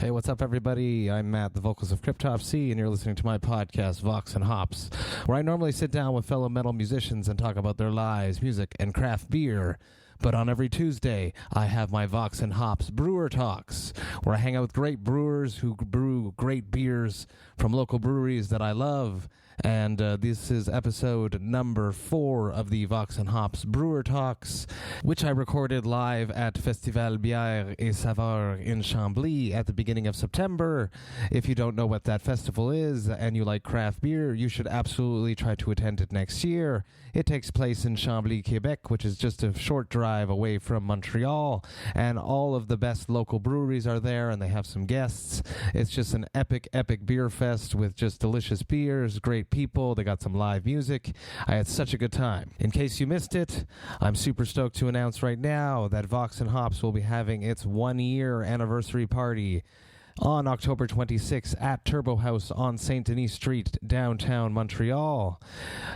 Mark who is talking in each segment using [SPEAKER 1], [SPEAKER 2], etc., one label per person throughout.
[SPEAKER 1] Hey, what's up, everybody? I'm Matt, the vocals of Cryptopsy, and you're listening to my podcast, Vox&Hops, where I normally sit down with fellow metal musicians and talk about their lives, music, and craft beer. But on every Tuesday, I have my Vox&Hops Brewer Talks, where I hang out with great brewers who brew great beers from local breweries that I love. And this is episode number 4 of the Vox&Hops Brewer Talks, which I recorded live at Festival Bières et Saveurs in Chambly at the beginning of September. If you don't know what that festival is and you like craft beer, you should absolutely try to attend it next year. It takes place in Chambly, Quebec, which is just a short drive away from Montreal, and all of the best local breweries are there, and they have some guests. It's just an epic beer fest with just delicious beers, great people. They got some live music. I had such a good time. In case you missed it, I'm super stoked to announce right now that Vox&Hops will be having its 1-year anniversary party on October 26th at Turbo House on St. Denis Street, downtown Montreal.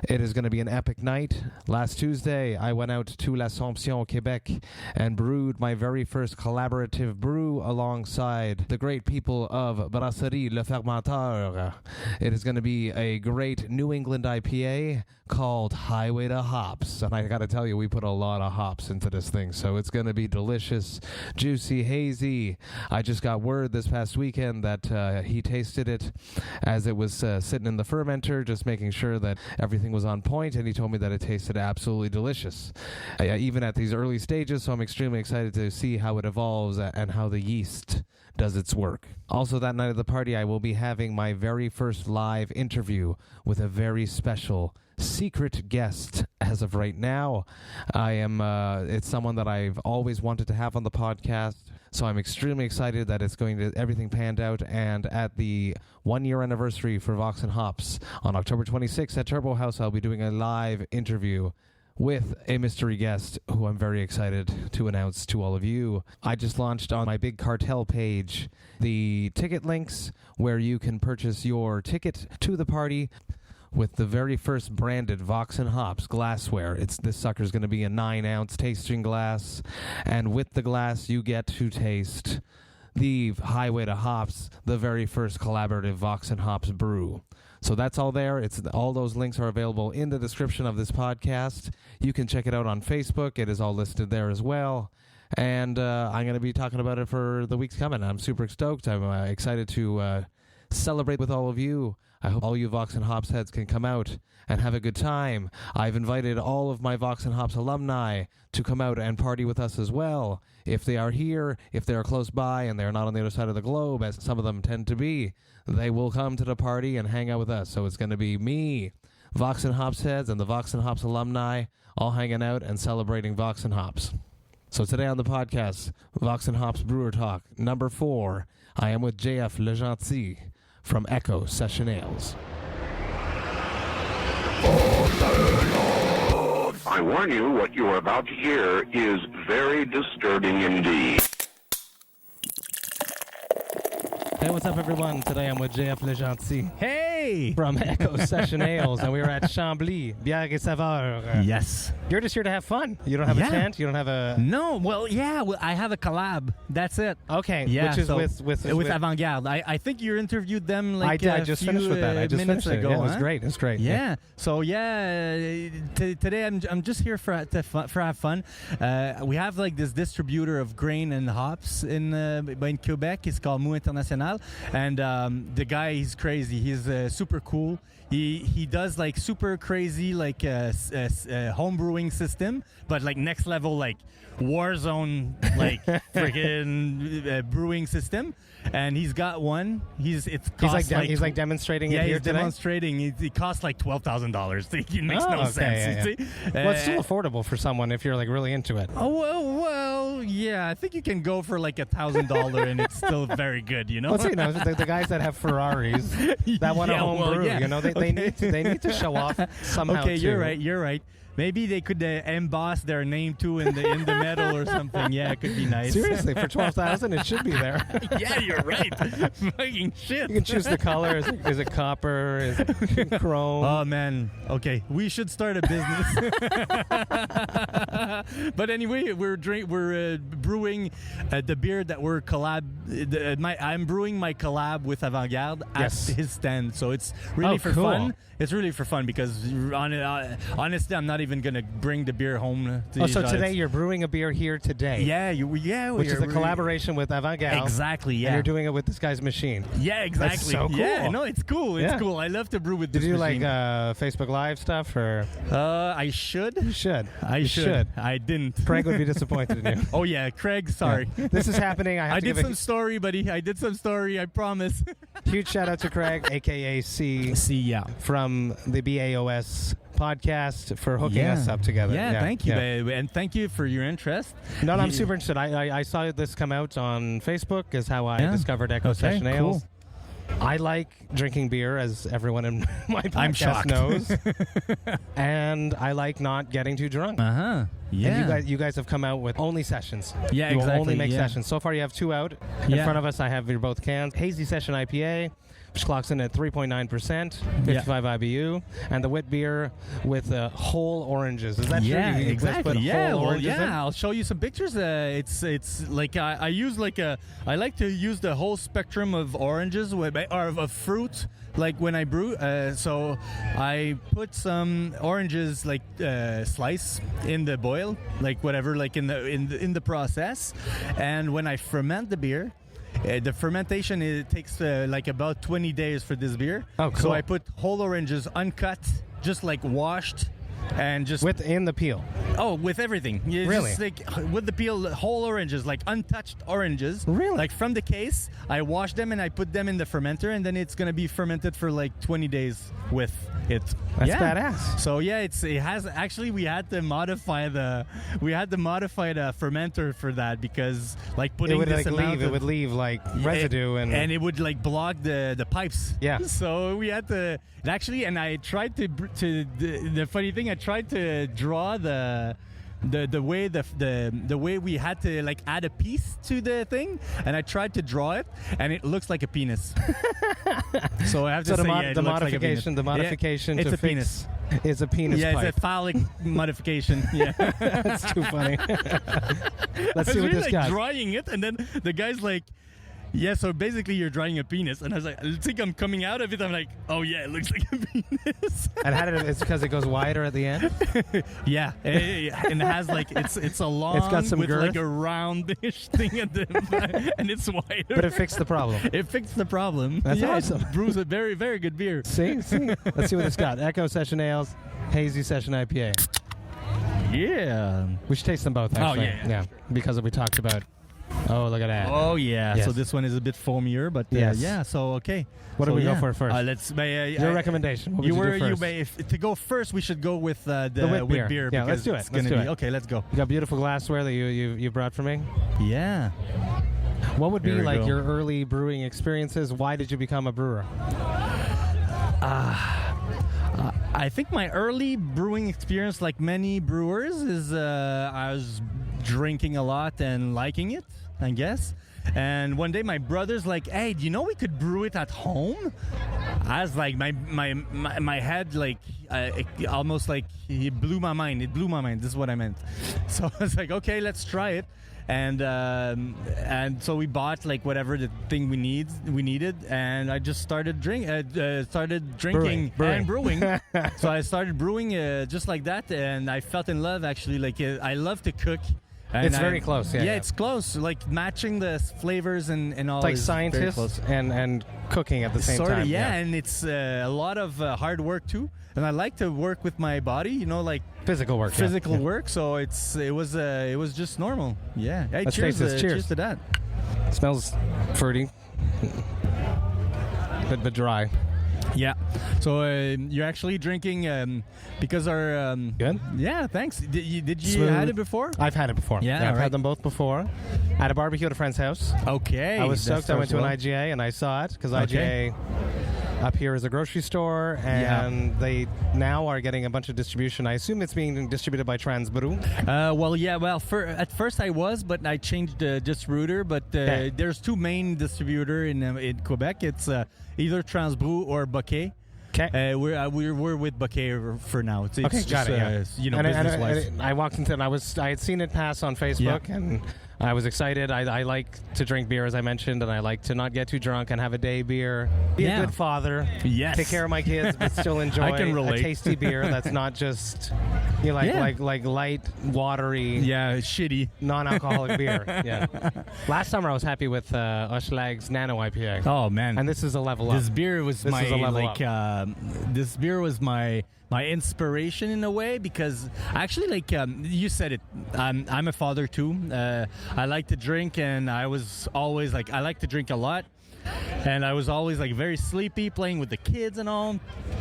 [SPEAKER 1] It is going to be an epic night. Last Tuesday, I went out to L'Assomption, Quebec, and brewed my very first collaborative brew alongside the great people of Brasserie Le Fermenteur. It is going to be a great New England IPA called Highway to Hops. And I got to tell you, we put a lot of hops into this thing, so it's going to be delicious, juicy, hazy. I just got word this past weekend that he tasted it as it was sitting in the fermenter, just making sure that everything was on point, and he told me that it tasted absolutely delicious, even at these early stages. So I'm extremely excited to see how it evolves and how the yeast does its work. Also, that night of the party, I will be having my very first live interview with a very special secret guest. As of right now, it's someone that I've always wanted to have on the podcast, so I'm extremely excited that it's going to, everything panned out. And at the 1-year anniversary for Vox&Hops on October 26th at Turbo House, I'll be doing a live interview with a mystery guest who I'm very excited to announce to all of you. I just launched on my Big Cartel page the ticket links where you can purchase your ticket to the party with the very first branded Vox&Hops glassware. This sucker's going to be a 9-ounce tasting glass, and with the glass you get to taste the Highway to Hops, the very first collaborative Vox&Hops brew. So that's all there. All those links are available in the description of this podcast. You can check it out on Facebook. It is all listed there as well. And I'm going to be talking about it for the weeks coming. I'm super stoked. I'm excited to celebrate with all of you. I hope all you Vox&Hops heads can come out and have a good time. I've invited all of my Vox&Hops alumni to come out and party with us as well. If they are here, if they are close by, and they're not on the other side of the globe, as some of them tend to be, they will come to the party and hang out with us. So it's going to be me, Vox&Hops heads, and the Vox&Hops alumni all hanging out and celebrating Vox&Hops. So today on the podcast, Vox&Hops Brewer Talk, number 4, I am with JF Legentil from Echo Session Ales.
[SPEAKER 2] I warn you, what you are about to hear is very disturbing indeed.
[SPEAKER 1] Hey, what's up, everyone? Today I'm with JF Legentil.
[SPEAKER 3] Hey!
[SPEAKER 1] From Echo Session Ales, and we were at Chambly, Bières et Saveurs.
[SPEAKER 3] Yes.
[SPEAKER 1] You're just here to have fun. You don't have a tent? You don't have a...
[SPEAKER 3] No, well, I have a collab. That's it.
[SPEAKER 1] Okay,
[SPEAKER 3] yeah,
[SPEAKER 1] which is
[SPEAKER 3] so
[SPEAKER 1] with
[SPEAKER 3] Avant-Garde. I think you interviewed them like
[SPEAKER 1] I did. I just finished with that. I just
[SPEAKER 3] minutes
[SPEAKER 1] finished
[SPEAKER 3] ago.
[SPEAKER 1] It. Yeah, it was great. It was great.
[SPEAKER 3] Yeah. So today I'm just here for have fun. We have like this distributor of grain and hops in Quebec. It's called Mou International, and the guy, he's crazy. He's super cool. He does like super crazy like home brewing system, but like next level, like war zone, like freaking brewing system. And he's got one. He's
[SPEAKER 1] like demonstrating it here
[SPEAKER 3] he's
[SPEAKER 1] today?
[SPEAKER 3] demonstrating. It costs like $12,000. It makes no sense.
[SPEAKER 1] Yeah. Well, it's still affordable for someone if you're like really into it.
[SPEAKER 3] Oh well, yeah. I think you can go for like $1,000 and it's still very good. You know.
[SPEAKER 1] Well, the guys that have Ferraris that want a home brew.
[SPEAKER 3] Yeah.
[SPEAKER 1] You know, they need to show off somehow.
[SPEAKER 3] Okay,
[SPEAKER 1] too.
[SPEAKER 3] You're right. maybe they could emboss their name too in the metal or something. Yeah, it could be nice.
[SPEAKER 1] Seriously, for $12,000, it should be there.
[SPEAKER 3] Yeah, you're right. Fucking shit.
[SPEAKER 1] You can choose the color. Is it copper? Is it chrome?
[SPEAKER 3] Oh man. Okay, we should start a business. But anyway, we're brewing the beer that we're I'm brewing my collab with Avant-Garde at his stand, so it's really for fun. It's really for fun because honestly, I'm not even gonna bring the beer home.
[SPEAKER 1] So today you're brewing a beer here today.
[SPEAKER 3] Yeah,
[SPEAKER 1] which is a collaboration with Avant-Garde.
[SPEAKER 3] Exactly. Yeah,
[SPEAKER 1] and you're doing it with this guy's machine.
[SPEAKER 3] Yeah, exactly.
[SPEAKER 1] That's so cool.
[SPEAKER 3] Yeah, no, it's cool. It's cool. I love to brew with this
[SPEAKER 1] machine.
[SPEAKER 3] machine.
[SPEAKER 1] Did you like Facebook Live stuff or?
[SPEAKER 3] I should.
[SPEAKER 1] You should.
[SPEAKER 3] I should. I didn't.
[SPEAKER 1] Craig would be disappointed in you.
[SPEAKER 3] Oh yeah, Craig. Sorry.
[SPEAKER 1] Yeah. This is happening. I did
[SPEAKER 3] some story, buddy. I did some story. I promise.
[SPEAKER 1] Huge shout out to Craig, aka C. From the BAOS podcast for hooking us up together.
[SPEAKER 3] Yeah, thank you, babe. And thank you for your interest.
[SPEAKER 1] No, I'm super interested. I saw this come out on Facebook is how I discovered Echo Session Ales. I like drinking beer, as everyone in my podcast knows. And I like not getting too drunk.
[SPEAKER 3] Yeah.
[SPEAKER 1] And you guys have come out with only sessions.
[SPEAKER 3] Yeah,
[SPEAKER 1] you
[SPEAKER 3] exactly.
[SPEAKER 1] will only make sessions. So far you have 2 out. In front of us I have your both cans. Hazy Session IPA, which clocks in at 3.9%, 55 IBU, and the Witbier with whole oranges. Is that true?
[SPEAKER 3] You exactly.
[SPEAKER 1] Whole oranges in?
[SPEAKER 3] I'll show you some pictures. It's like I like to use the whole spectrum of oranges or of fruit. Like when I brew, so I put some oranges like slice in the boil, like whatever, like in the process, and when I ferment the beer. The fermentation takes like about 20 days for this beer.
[SPEAKER 1] Oh, cool.
[SPEAKER 3] So I put whole oranges uncut, just like washed, and just
[SPEAKER 1] within the peel.
[SPEAKER 3] Oh, with everything.
[SPEAKER 1] Really?
[SPEAKER 3] Just like with the peel, whole oranges, like untouched oranges.
[SPEAKER 1] Really?
[SPEAKER 3] Like from the case, I wash them and I put them in the fermenter, and then it's gonna be fermented for like 20 days with it.
[SPEAKER 1] That's badass.
[SPEAKER 3] So yeah, it has actually we had to modify the fermenter for that because like putting this amount
[SPEAKER 1] it would leave like residue and
[SPEAKER 3] it would like block the pipes.
[SPEAKER 1] Yeah.
[SPEAKER 3] So we had to actually, and I tried to the funny thing, I tried to draw the way we had to like add a piece to the thing, and I tried to draw it, and it looks like a penis. So I have to say,
[SPEAKER 1] the modification
[SPEAKER 3] it's
[SPEAKER 1] to
[SPEAKER 3] a penis.
[SPEAKER 1] Is a penis pipe.
[SPEAKER 3] Yeah, it's a phallic modification. Yeah,
[SPEAKER 1] that's too funny. Let's see what this guy.
[SPEAKER 3] Drawing it, and then the guy's like, yeah, so basically you're drawing a penis. And I was like, I think I'm coming out of it. I'm like, oh yeah, it looks like a penis.
[SPEAKER 1] And it's because it goes wider at the end?
[SPEAKER 3] Yeah. And it has like, it's a long,
[SPEAKER 1] it's got some
[SPEAKER 3] with
[SPEAKER 1] girth.
[SPEAKER 3] like a roundish thing at the and it's wider.
[SPEAKER 1] But it fixed the problem.
[SPEAKER 3] It fixed the problem.
[SPEAKER 1] That's awesome.
[SPEAKER 3] It brews a very, very good beer.
[SPEAKER 1] See? Let's see what it's got. Echo Session Ales, Hazy Session IPA.
[SPEAKER 3] Yeah.
[SPEAKER 1] We should taste them both, actually.
[SPEAKER 3] Oh, yeah.
[SPEAKER 1] Because we talked about... Oh, look at that.
[SPEAKER 3] Oh, yeah.
[SPEAKER 1] Yes.
[SPEAKER 3] So this one is a bit foamier, but yeah, so okay.
[SPEAKER 1] What do we go for first?
[SPEAKER 3] Your
[SPEAKER 1] recommendation. What would you do first?
[SPEAKER 3] To go first, we should go with the
[SPEAKER 1] Witbier. Yeah, let's do it.
[SPEAKER 3] Okay, let's go.
[SPEAKER 1] You got beautiful glassware that you brought for me?
[SPEAKER 3] Yeah.
[SPEAKER 1] What would be like your early brewing experiences? Why did you become a brewer?
[SPEAKER 3] I think my early brewing experience, like many brewers, is I was drinking a lot and liking it, I guess. And one day my brother's like, hey, do you know we could brew it at home? I was like, my head, like, almost like, it blew my mind. This is what I meant. So I was like, okay, let's try it. And so we bought like whatever the thing we needed, and I just started drinking and brewing. So I started brewing just like that, and I felt in love actually. Like I love to cook. And
[SPEAKER 1] it's very close, yeah.
[SPEAKER 3] Yeah, it's close. Like matching the flavors and all.
[SPEAKER 1] It's like scientists and cooking at the same time.
[SPEAKER 3] Yeah, and it's a lot of hard work too. And I like to work with my body, you know, like
[SPEAKER 1] physical work.
[SPEAKER 3] So it was just normal. Yeah. Hey,
[SPEAKER 1] Let's
[SPEAKER 3] cheers!
[SPEAKER 1] taste this. Cheers
[SPEAKER 3] to that.
[SPEAKER 1] It smells fruity, but dry.
[SPEAKER 3] Yeah. So you're actually drinking because our
[SPEAKER 1] good.
[SPEAKER 3] Yeah. Thanks. Did you had it before?
[SPEAKER 1] I've had it before.
[SPEAKER 3] Yeah.
[SPEAKER 1] I've had them both before. At a barbecue at a friend's house.
[SPEAKER 3] Okay.
[SPEAKER 1] I was stoked. I went to an IGA and I saw it because IGA up here is a grocery store, and they now are getting a bunch of distribution. I assume it's being distributed by Transbrew.
[SPEAKER 3] At first I was, but I changed the distributor. But there's two main distributor in Quebec. It's either Transbrew or Bouquet.
[SPEAKER 1] Okay.
[SPEAKER 3] We're with Bouquet for now. It's
[SPEAKER 1] okay,
[SPEAKER 3] just,
[SPEAKER 1] got it. Yeah.
[SPEAKER 3] business-wise.
[SPEAKER 1] I walked into and I had seen it pass on Facebook, and I was excited. I like to drink beer, as I mentioned, and I like to not get too drunk and have a day beer. Be a good father.
[SPEAKER 3] Yes.
[SPEAKER 1] Take care of my kids, but still enjoy
[SPEAKER 3] I can relate.
[SPEAKER 1] a tasty beer that's not just like light, watery,
[SPEAKER 3] shitty,
[SPEAKER 1] non-alcoholic beer. Yeah. Last summer I was happy with Oschlag's Nano IPA.
[SPEAKER 3] Oh man!
[SPEAKER 1] And this is a level up.
[SPEAKER 3] This beer was this beer was my inspiration in a way, because actually, you said it, I'm a father too. I like to drink, and I was always I like to drink a lot, and I was always very sleepy playing with the kids and all,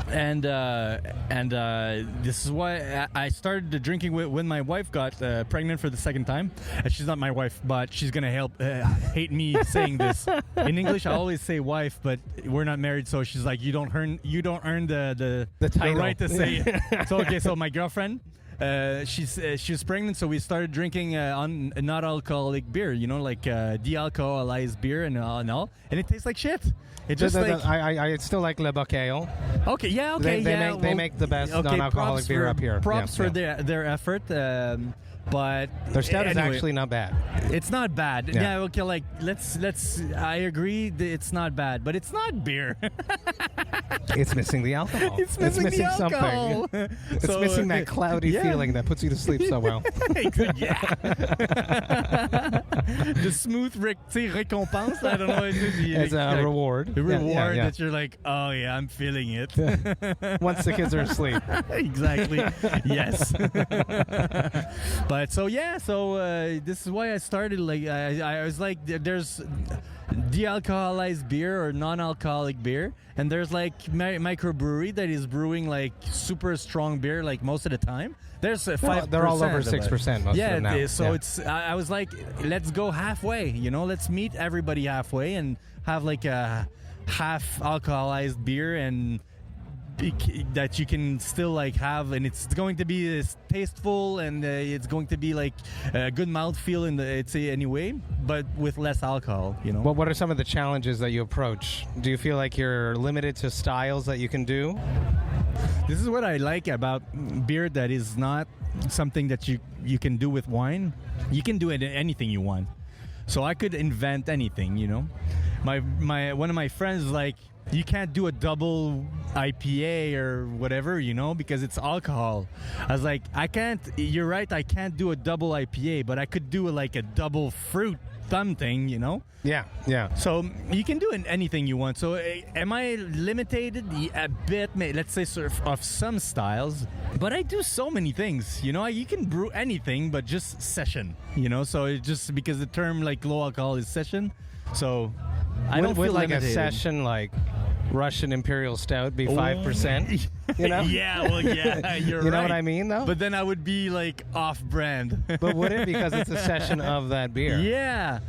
[SPEAKER 3] and this is why I started drinking when my wife got pregnant for the second time. She's not my wife, but she's gonna hate me saying this. In English I always say wife, but we're not married, so she's like, you don't earn the right to say it. So my girlfriend, she was pregnant, so we started drinking on not alcoholic beer, de-alcoholized beer and all, and it tastes like shit. It just
[SPEAKER 1] I still like Le Bocale.
[SPEAKER 3] Okay, yeah, okay,
[SPEAKER 1] They make the best non-alcoholic beer up here.
[SPEAKER 3] Props for their effort. But
[SPEAKER 1] their stout is actually not bad.
[SPEAKER 3] It's not bad. Yeah, okay, let's I agree that it's not bad, but it's not beer.
[SPEAKER 1] It's missing the alcohol.
[SPEAKER 3] It's missing the alcohol.
[SPEAKER 1] Something. It's missing that cloudy feeling that puts you to sleep so well.
[SPEAKER 3] The smooth récompense, I don't know.
[SPEAKER 1] It's a reward.
[SPEAKER 3] A reward that you're like, oh yeah, I'm feeling it.
[SPEAKER 1] Once the kids are asleep.
[SPEAKER 3] Exactly. Yes. But this is why I started. I was like, there's de-alcoholized beer or non-alcoholic beer, and there's microbrewery that is brewing super strong beer most of the time. There's 5%.
[SPEAKER 1] They're all over 6% most of them now.
[SPEAKER 3] So it's. I was like, let's go halfway. Let's meet everybody halfway and have a half alcoholized beer and that you can still have, and it's going to be tasteful, and it's going to be a good mouthfeel anyway, but with less alcohol.
[SPEAKER 1] Well, what are some of the challenges that you approach? Do you feel like you're limited to styles that you can do?
[SPEAKER 3] This is what I like about beer that is not something that you can do with wine. You can do it anything you want. So I could invent anything. One of my friends is like, you can't do a double IPA or whatever, because it's alcohol. I was like, I can't. You're right, I can't do a double IPA, but I could do a double fruit something,
[SPEAKER 1] Yeah.
[SPEAKER 3] So you can do anything you want. So am I limited a bit? Let's say sort of some styles, but I do so many things. You can brew anything, but just session. So it's just because the term low alcohol is session. So I don't feel limited.
[SPEAKER 1] A session Russian Imperial Stout be 5%.
[SPEAKER 3] Yeah, well, yeah, you're right.
[SPEAKER 1] You know what I mean, though?
[SPEAKER 3] But then I would be off-brand.
[SPEAKER 1] But would it? Because it's a session of that beer.
[SPEAKER 3] Yeah.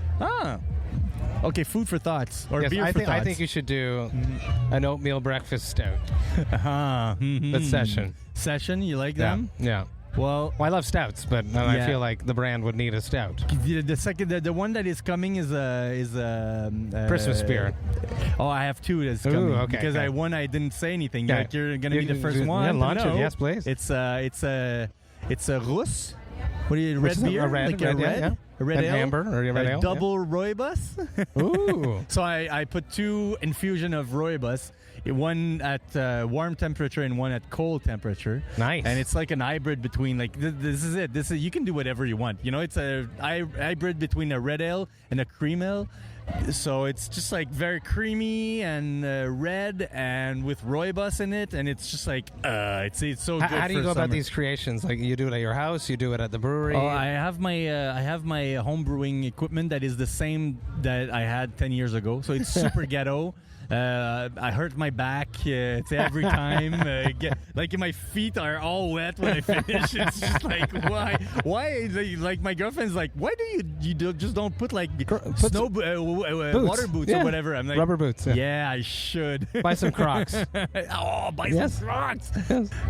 [SPEAKER 3] Okay, food for thoughts. Or beer for thoughts.
[SPEAKER 1] I think you should do an oatmeal breakfast stout. That's session.
[SPEAKER 3] Session, you like them?
[SPEAKER 1] Yeah.
[SPEAKER 3] Well,
[SPEAKER 1] I love stouts, but I feel like the brand would need a stout.
[SPEAKER 3] The one that is coming is
[SPEAKER 1] Christmas beer.
[SPEAKER 3] Oh, I have two that's coming.
[SPEAKER 1] Okay,
[SPEAKER 3] because
[SPEAKER 1] okay.
[SPEAKER 3] I didn't say anything. Yeah. You're gonna be the first one.
[SPEAKER 1] Yeah, launch it. Yes, please.
[SPEAKER 3] It's a Russ. What do you red beer?
[SPEAKER 1] A red,
[SPEAKER 3] a red ale,
[SPEAKER 1] amber or a red ale.
[SPEAKER 3] Double rooibos.
[SPEAKER 1] Ooh.
[SPEAKER 3] So I put two infusion of rooibos. One at warm temperature and one at cold temperature.
[SPEAKER 1] Nice.
[SPEAKER 3] And it's like an hybrid between this is it. You can do whatever you want. It's a hybrid between a red ale and a cream ale. So it's just very creamy and red and with rooibos in it, and it's just it's so good.
[SPEAKER 1] How do you go
[SPEAKER 3] summer.
[SPEAKER 1] about these creations? You do it at your house, you do it at the brewery.
[SPEAKER 3] Oh, I have my home brewing equipment that is the same that I had 10 years ago. So it's super ghetto. I hurt my back every time. My feet are all wet when I finish. It's just why? My girlfriend's like, why do you just don't put water boots or whatever. I'm like,
[SPEAKER 1] rubber boots.
[SPEAKER 3] Yeah, I should.
[SPEAKER 1] Buy some Crocs.
[SPEAKER 3] Some Crocs.
[SPEAKER 1] Yes.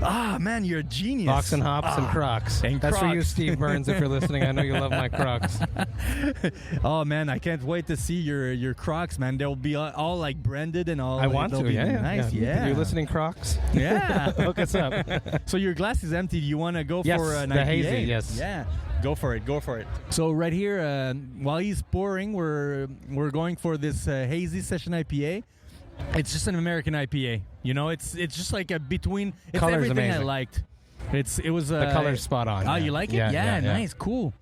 [SPEAKER 3] Ah, man, you're a genius.
[SPEAKER 1] Vox&Hops and Crocs.
[SPEAKER 3] And
[SPEAKER 1] That's
[SPEAKER 3] Crocs.
[SPEAKER 1] for you, Steve Burns, if you're listening. I know you love my Crocs.
[SPEAKER 3] Oh, man, I can't wait to see your Crocs, man. They'll be all like branded and all.
[SPEAKER 1] I want to. Yeah,
[SPEAKER 3] nice. Yeah.
[SPEAKER 1] You're listening, Crocs?
[SPEAKER 3] Yeah.
[SPEAKER 1] Hook us up.
[SPEAKER 3] So your glass is empty. Do you want to go for an
[SPEAKER 1] the
[SPEAKER 3] IPA?
[SPEAKER 1] hazy, yes.
[SPEAKER 3] Yeah. Go for it. So right here, while he's pouring, we're going for this Hazy Session IPA. It's just an American IPA. You know, it's just like a between. It's
[SPEAKER 1] Color's
[SPEAKER 3] everything
[SPEAKER 1] amazing.
[SPEAKER 3] I liked. It was
[SPEAKER 1] The color's spot on.
[SPEAKER 3] Oh, you like it?
[SPEAKER 1] Yeah,
[SPEAKER 3] Nice, cool.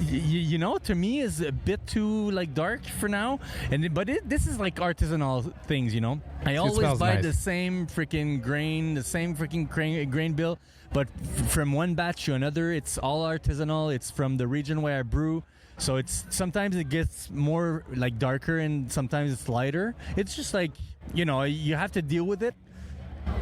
[SPEAKER 3] You know, to me is a bit too like dark for now, this is like artisanal things. You know, I always buy
[SPEAKER 1] nice.
[SPEAKER 3] the same freaking grain, the same freaking grain bill, but from one batch to another, it's all artisanal. It's from the region where I brew. So it's sometimes it gets more like darker and sometimes it's lighter. It's just like, you know, you have to deal with it.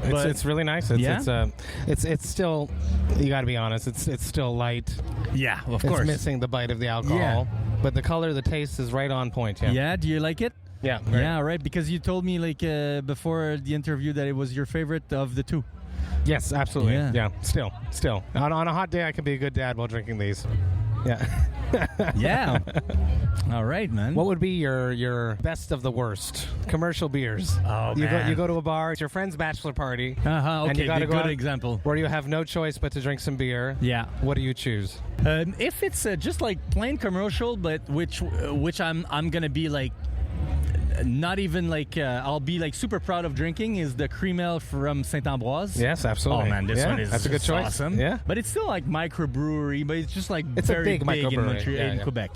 [SPEAKER 1] It's really nice. It's still, you got to be honest, it's still light.
[SPEAKER 3] Yeah, of course.
[SPEAKER 1] It's missing the bite of the alcohol.
[SPEAKER 3] Yeah.
[SPEAKER 1] But the color, the taste is right on point. Yeah.
[SPEAKER 3] Yeah, do you like it?
[SPEAKER 1] Yeah.
[SPEAKER 3] Yeah, right. Because you told me like before the interview that it was your favorite of the two.
[SPEAKER 1] Yes, absolutely.
[SPEAKER 3] Yeah.
[SPEAKER 1] Still. On a hot day, I can be a good dad while drinking these. Yeah.
[SPEAKER 3] Yeah. All right, man.
[SPEAKER 1] What would be your best of the worst commercial beers?
[SPEAKER 3] Oh,
[SPEAKER 1] You go to a bar, it's your friend's bachelor party.
[SPEAKER 3] Okay,
[SPEAKER 1] and you gotta go
[SPEAKER 3] good
[SPEAKER 1] out
[SPEAKER 3] example.
[SPEAKER 1] where you have no choice but to drink some beer.
[SPEAKER 3] Yeah.
[SPEAKER 1] What do you choose?
[SPEAKER 3] If it's just like plain commercial, but which I'm gonna be like. Not even like I'll be like super proud of drinking is the cream ale from Saint-Ambroise.
[SPEAKER 1] Yes, absolutely.
[SPEAKER 3] Oh man, this one is
[SPEAKER 1] that's a good choice.
[SPEAKER 3] Awesome.
[SPEAKER 1] Yeah,
[SPEAKER 3] but it's still like microbrewery, but it's just like
[SPEAKER 1] it's
[SPEAKER 3] very
[SPEAKER 1] a big
[SPEAKER 3] in,
[SPEAKER 1] microbrewery.
[SPEAKER 3] in Quebec.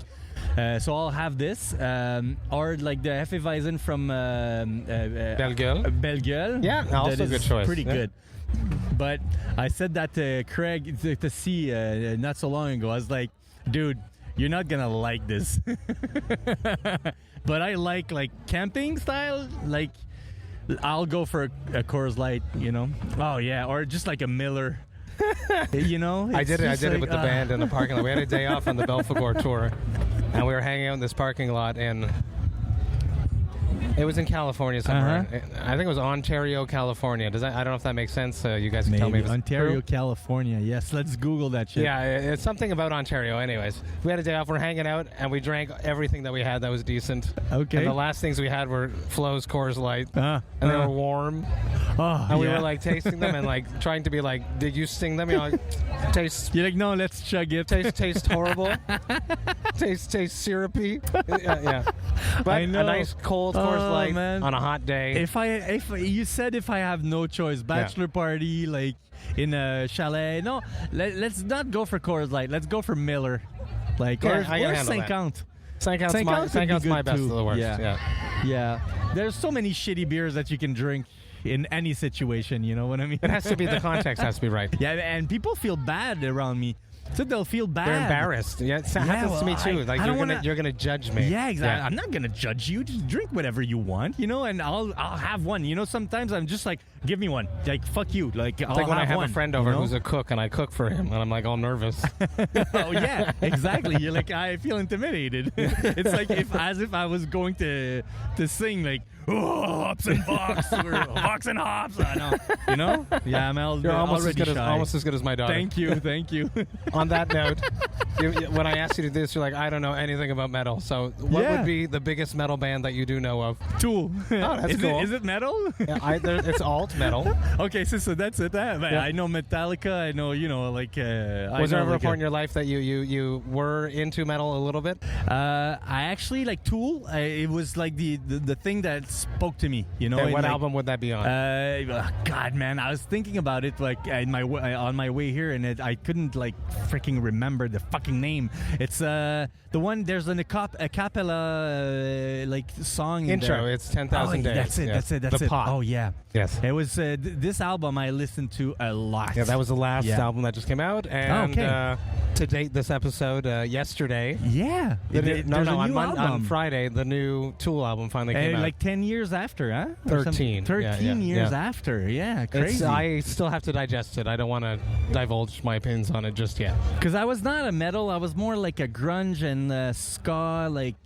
[SPEAKER 3] So I'll have this, or like the Hefeweizen from
[SPEAKER 1] Belle Gueule.
[SPEAKER 3] Belle Gueule.
[SPEAKER 1] Yeah, also
[SPEAKER 3] that is
[SPEAKER 1] good choice.
[SPEAKER 3] Pretty
[SPEAKER 1] Yeah.
[SPEAKER 3] good. But I said that to Craig to see not so long ago. I was like, dude, you're not gonna like this. But I like camping style. Like I'll go for a Coors Light, you know. Oh yeah, or just like a Miller. You know,
[SPEAKER 1] I did it with the band in the parking lot. We had a day off on the Belfagor tour, and we were hanging out in this parking lot in. It was in California somewhere. I think it was Ontario, California. I don't know if that makes sense. You guys can tell me if it's
[SPEAKER 3] Ontario,
[SPEAKER 1] true.
[SPEAKER 3] California. Yes, let's Google that shit.
[SPEAKER 1] Yeah, it's something about Ontario. Anyways, we had a day off. We're hanging out, and we drank everything that we had that was decent.
[SPEAKER 3] Okay.
[SPEAKER 1] And the last things we had were Flo's Coors Light, and they were warm.
[SPEAKER 3] Oh,
[SPEAKER 1] And we were like tasting them and like trying to be like, did you sing them? You know, like, taste.
[SPEAKER 3] You're like, no, let's chug it.
[SPEAKER 1] Taste horrible. taste syrupy. Yeah. But
[SPEAKER 3] I know.
[SPEAKER 1] a nice cold Coors Light
[SPEAKER 3] man.
[SPEAKER 1] on a hot day.
[SPEAKER 3] If you said if I have no choice, bachelor party, like in a chalet. No, let's not go for Coors Light. Let's go for Miller, like or Saint Count.
[SPEAKER 1] Saint Count's my best of the worst.
[SPEAKER 3] Yeah. There's so many shitty beers that you can drink in any situation. You know what I mean?
[SPEAKER 1] It has to be, the context has to be right.
[SPEAKER 3] Yeah, and people feel bad around me. So they'll feel bad.
[SPEAKER 1] They're embarrassed. Yeah, it happens to me too. Like you're gonna judge me.
[SPEAKER 3] Yeah, exactly. Yeah. I'm not gonna judge you. Just drink whatever you want, you know. And I'll have one. You know, sometimes I'm just like, give me one. Like fuck you. Like I'll
[SPEAKER 1] like when I have
[SPEAKER 3] one,
[SPEAKER 1] a friend over
[SPEAKER 3] you know?
[SPEAKER 1] who's a cook and I cook for him and I'm like all nervous.
[SPEAKER 3] Oh yeah, exactly. You're like, I feel intimidated. It's like as if I was going to sing like, oh, hops and Vox, or Vox and hops. I know. You know? Yeah, I'm
[SPEAKER 1] You're almost
[SPEAKER 3] already shy.
[SPEAKER 1] almost as good as my daughter.
[SPEAKER 3] Thank you.
[SPEAKER 1] On that note, when I asked you to do this, you're like, I don't know anything about metal. So what would be the biggest metal band that you do know of?
[SPEAKER 3] Tool.
[SPEAKER 1] Oh, that's cool.
[SPEAKER 3] Is it metal?
[SPEAKER 1] Yeah, it's alt metal.
[SPEAKER 3] Okay, so that's it. I know Metallica. I know, you know, like.
[SPEAKER 1] Was there ever a point in your life that you were into metal a little bit?
[SPEAKER 3] I actually like Tool. It was like the thing that spoke to me, you know.
[SPEAKER 1] And what
[SPEAKER 3] like,
[SPEAKER 1] album would that be on?
[SPEAKER 3] God, man, I was thinking about it like on my way here, and I couldn't like freaking remember the fucking name. It's the one. There's a cappella like song
[SPEAKER 1] intro.
[SPEAKER 3] There.
[SPEAKER 1] It's 10,000 Days.
[SPEAKER 3] That's it.
[SPEAKER 1] Yeah.
[SPEAKER 3] That's it.
[SPEAKER 1] The Pot.
[SPEAKER 3] Oh yeah.
[SPEAKER 1] Yes.
[SPEAKER 3] It was this album I listened to a lot.
[SPEAKER 1] Yeah, that was the last album that just came out, and to date this episode yesterday.
[SPEAKER 3] Yeah.
[SPEAKER 1] On Friday, the new Tool album finally came out.
[SPEAKER 3] Like 10 years after, huh?
[SPEAKER 1] 13.
[SPEAKER 3] 13 years after. Yeah, crazy.
[SPEAKER 1] I still have to digest it. I don't want to divulge my opinions on it just yet.
[SPEAKER 3] Because I was not a metal. I was more like a grunge and ska. Like,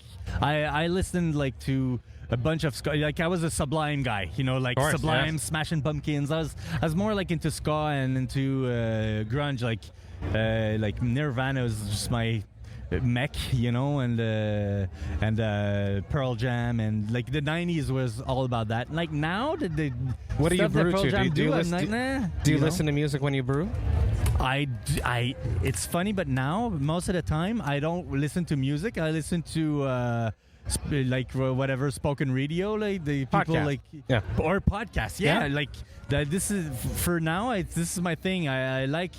[SPEAKER 3] I listened like to a bunch of ska. Like, I was a Sublime guy, like
[SPEAKER 1] course,
[SPEAKER 3] Sublime,
[SPEAKER 1] yes.
[SPEAKER 3] Smashing Pumpkins. I was more like into ska and into grunge. Like Nirvana was just my mech, and Pearl Jam, and like the 90s was all about that. Like now,
[SPEAKER 1] what do you brew
[SPEAKER 3] Pearl
[SPEAKER 1] to?
[SPEAKER 3] Jam
[SPEAKER 1] Do you listen to music when you brew?
[SPEAKER 3] It's funny, but now most of the time I don't listen to music. I listen to whatever spoken radio, like the people
[SPEAKER 1] podcast.
[SPEAKER 3] or podcasts. Yeah, like that. This is for now. This is my thing. I like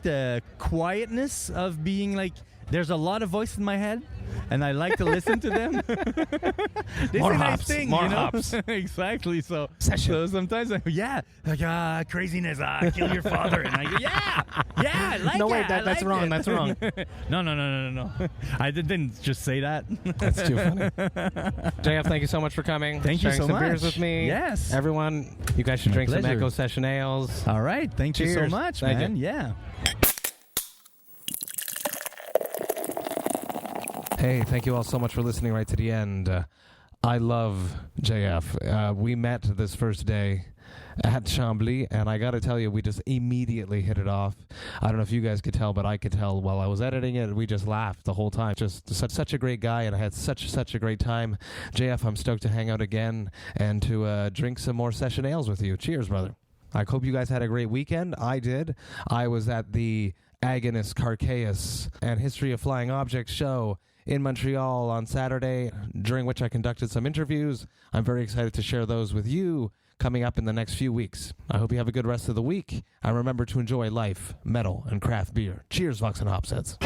[SPEAKER 3] the quietness of being like. There's a lot of voice in my head, and I like to listen to them. This
[SPEAKER 1] More
[SPEAKER 3] is a
[SPEAKER 1] hops,
[SPEAKER 3] nice thing,
[SPEAKER 1] more hops.
[SPEAKER 3] Exactly. So
[SPEAKER 1] Session.
[SPEAKER 3] sometimes, craziness. Kill your father, and I go, yeah, I like
[SPEAKER 1] no,
[SPEAKER 3] it.
[SPEAKER 1] wait, that's wrong.
[SPEAKER 3] It.
[SPEAKER 1] That's wrong.
[SPEAKER 3] No. I didn't just say that.
[SPEAKER 1] That's too funny. JF, thank you so much for coming.
[SPEAKER 3] Thank you so
[SPEAKER 1] some
[SPEAKER 3] much.
[SPEAKER 1] beers with me.
[SPEAKER 3] Yes.
[SPEAKER 1] Everyone, you guys should drink
[SPEAKER 3] pleasure.
[SPEAKER 1] some Echo Session Ales.
[SPEAKER 3] All right. Thank you so
[SPEAKER 1] Cheers.
[SPEAKER 3] much,
[SPEAKER 1] Thank
[SPEAKER 3] man.
[SPEAKER 1] you.
[SPEAKER 3] Yeah.
[SPEAKER 1] Hey, thank you all so much for listening right to the end. I love JF. We met this first day at Chambly, and I got to tell you, we just immediately hit it off. I don't know if you guys could tell, but I could tell while I was editing it. We just laughed the whole time. Just such a great guy, and I had such a great time. JF, I'm stoked to hang out again and to drink some more session ales with you. Cheers, brother. I hope you guys had a great weekend. I did. I was at the Agonist, Carcaeus, and History of Flying Objects show in Montreal on Saturday, during which I conducted some interviews. I'm very excited to share those with you coming up in the next few weeks. I hope you have a good rest of the week, and remember to enjoy life, metal, and craft beer. Cheers, Vox and Hops heads.